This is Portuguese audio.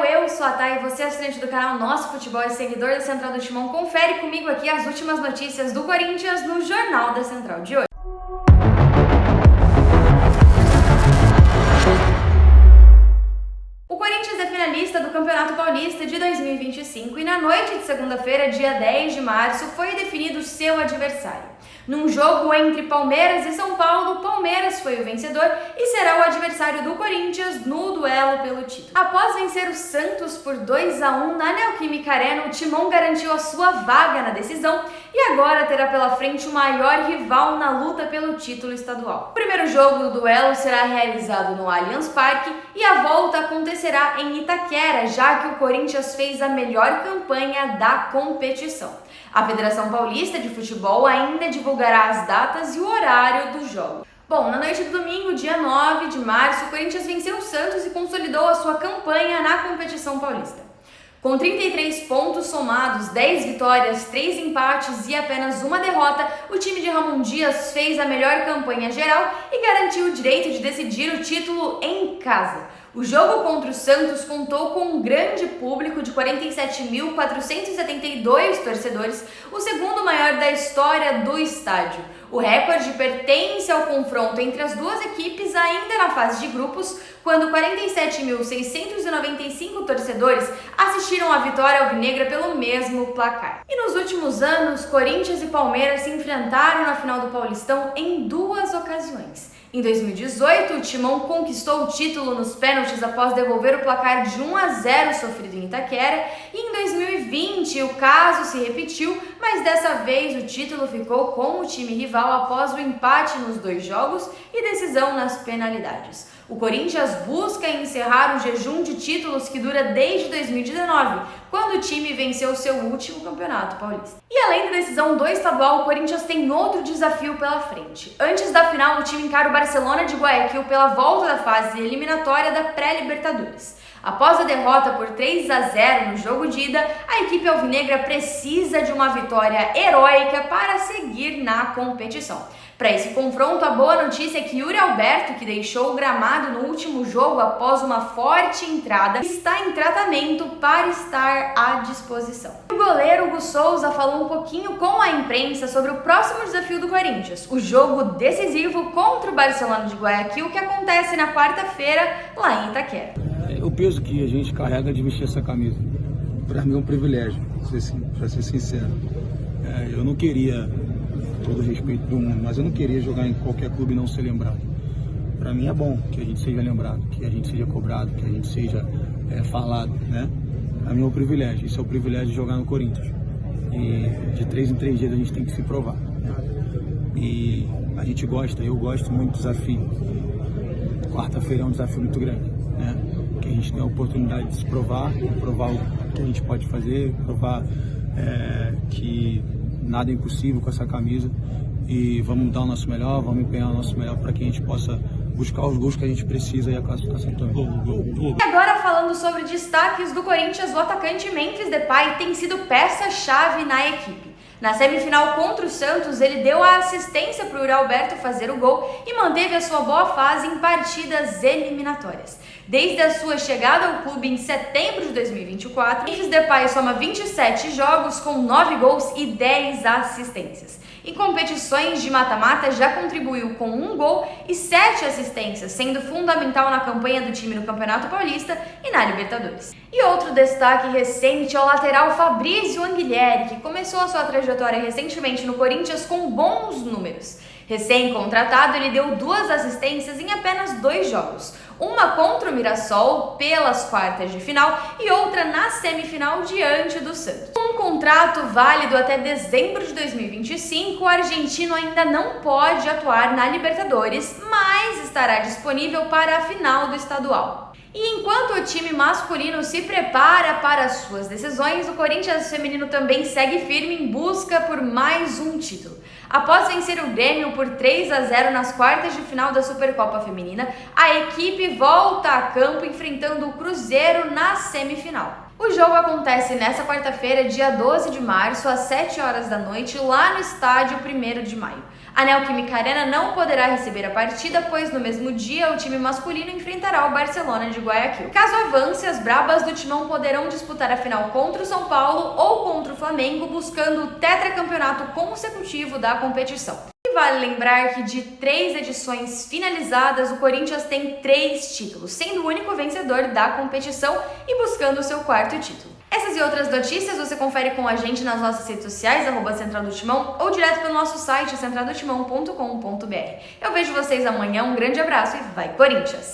eu sou a Thay e você é assinante do canal Nosso Futebol e seguidor da Central do Timão. Confere comigo aqui as últimas notícias do Corinthians no Jornal da Central de hoje. O Corinthians é finalista do Campeonato Paulista de 2025 e na noite de segunda-feira, dia 10 de março, foi definido seu adversário. Num jogo entre Palmeiras e São Paulo, Palmeiras foi o vencedor e será o adversário do Corinthians no duelo pelo título. Após vencer o Santos por 2-1 na Neoquímica Arena, o Timão garantiu a sua vaga na decisão e agora terá pela frente o maior rival na luta pelo título estadual. O primeiro jogo do duelo será realizado no Allianz Parque e a volta acontecerá em Itaquera, já que o Corinthians fez a melhor campanha da competição. A Federação Paulista de Futebol ainda divulgará as datas e o horário do jogo. Bom, na noite do domingo, dia 9 de março, o Corinthians venceu o Santos e consolidou a sua campanha na competição paulista. Com 33 pontos somados, 10 vitórias, 3 empates e apenas uma derrota, o time de Ramon Dias fez a melhor campanha geral e garantiu o direito de decidir o título em casa. O jogo contra o Santos contou com um grande público de 47.472 torcedores, o segundo maior da história do estádio. O recorde pertence ao confronto entre as duas equipes ainda na fase de grupos, quando 47.695 torcedores assistiram à vitória alvinegra pelo mesmo placar. E nos últimos anos, Corinthians e Palmeiras se enfrentaram na final do Paulistão em duas ocasiões. Em 2018, o Timão conquistou o título nos pênaltis após devolver o placar de 1-0 sofrido em Itaquera, e em 2020 o caso se repetiu, mas dessa vez o título ficou com o time rival após o empate nos dois jogos e decisão nas penalidades. O Corinthians busca encerrar um jejum de títulos que dura desde 2019, quando o time venceu seu último campeonato paulista. E além da decisão do estadual, o Corinthians tem outro desafio pela frente. Antes da final, o time encara o Barcelona de Guayaquil pela volta da fase eliminatória da pré-Libertadores. Após a derrota por 3-0 no jogo de ida, a equipe alvinegra precisa de uma vitória heróica para seguir na competição. Para esse confronto, a boa notícia é que Yuri Alberto, que deixou o gramado no último jogo após uma forte entrada, está em tratamento para estar à disposição. O goleiro Hugo Souza falou um pouquinho com a imprensa sobre o próximo desafio do Corinthians, o jogo decisivo contra o Barcelona de Guayaquil, que acontece na quarta-feira lá em Itaquera. O peso que a gente carrega de vestir essa camisa, para mim é um privilégio, para ser sincero. Eu não queria, todo o respeito do mundo, mas eu não queria jogar em qualquer clube e não ser lembrado. Para mim é bom que a gente seja lembrado, que a gente seja cobrado, que a gente seja falado, né? Para mim é um privilégio, isso é o privilégio de jogar no Corinthians. E de 3 em 3 dias a gente tem que se provar, né? E a gente gosta, eu gosto muito do desafio. Quarta-feira é um desafio muito grande, né? Que a gente tem a oportunidade de se provar o que a gente pode fazer, provar que nada é impossível com essa camisa, e vamos dar o nosso melhor, vamos empenhar o nosso melhor para que a gente possa buscar os gols que a gente precisa e a classificação também. E agora, falando sobre destaques do Corinthians, o atacante Memphis Depay tem sido peça-chave na equipe. Na semifinal contra o Santos, ele deu a assistência para o Yuri Alberto fazer o gol e manteve a sua boa fase em partidas eliminatórias. Desde a sua chegada ao clube em setembro de 2024, Memphis Depay soma 27 jogos com 9 gols e 10 assistências. Em competições de mata-mata, já contribuiu com 1 gol e 7 assistências, sendo fundamental na campanha do time no Campeonato Paulista e na Libertadores. E outro destaque recente é o lateral Fabrício Anguilhéry, que começou a sua trajetória recentemente no Corinthians com bons números. Recém-contratado, ele deu 2 assistências em apenas 2 jogos, uma contra o Mirassol pelas quartas de final e outra na semifinal diante do Santos. Com um contrato válido até dezembro de 2025, o argentino ainda não pode atuar na Libertadores, mas estará disponível para a final do estadual. E enquanto o time masculino se prepara para suas decisões, o Corinthians feminino também segue firme em busca por mais um título. Após vencer o Grêmio por 3-0 nas quartas de final da Supercopa Feminina, a equipe volta a campo enfrentando o Cruzeiro na semifinal. O jogo acontece nesta quarta-feira, dia 12 de março, às 7 horas da noite, lá no estádio 1º de Maio. A Neoquímica Arena não poderá receber a partida, pois no mesmo dia o time masculino enfrentará o Barcelona de Guayaquil. Caso avance, as brabas do Timão poderão disputar a final contra o São Paulo ou contra o Flamengo, buscando o tetracampeonato consecutivo da competição. E vale lembrar que de 3 edições finalizadas, o Corinthians tem 3 títulos, sendo o único vencedor da competição e buscando o seu 4º título. Essas e outras notícias você confere com a gente nas nossas redes sociais, @Central do Timão, ou direto pelo nosso site, centraldotimão.com.br. Eu vejo vocês amanhã, um grande abraço e vai Corinthians!